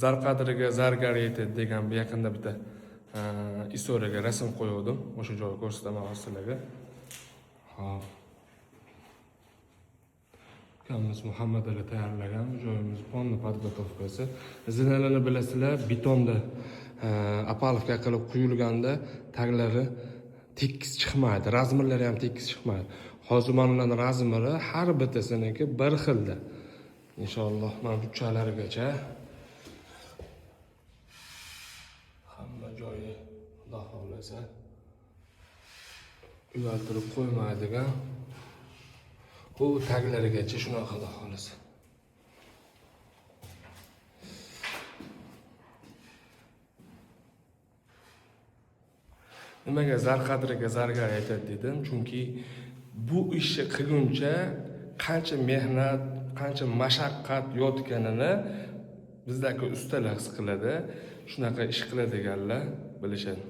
zar qadriga zargar yetadi degan bu yaqinda bitta istoriyaga rasm qo'ygandim. O'sha joyni ko'rsataman sizlarga. Hop. Ukamiz Muhammad Ali tayyorlagan joyimiz polni podgotovkasi. Zinalarni bilasizlar, betonda apalovka qilib quyilganda taglari tekis chiqmaydi, razmirlari ham tekis chiqmaydi. Hozir mana ularning razmiri har bittasiniki bir xilda. Inshaalloh mana bu uchalarigacha hamma joyi Xudo xolasa uyaltirib qo'ymaydigan bu taglarigacha shunaqa Xudo xolasa. Nimaga zar qadriga zargar aytadi dedim? Chunki bu ishni qilguncha qancha mehnat, qancha mashaqqat yotganini bizdagi ustalar his qiladi. Shunaqa ish qiladiganlar bilishadi.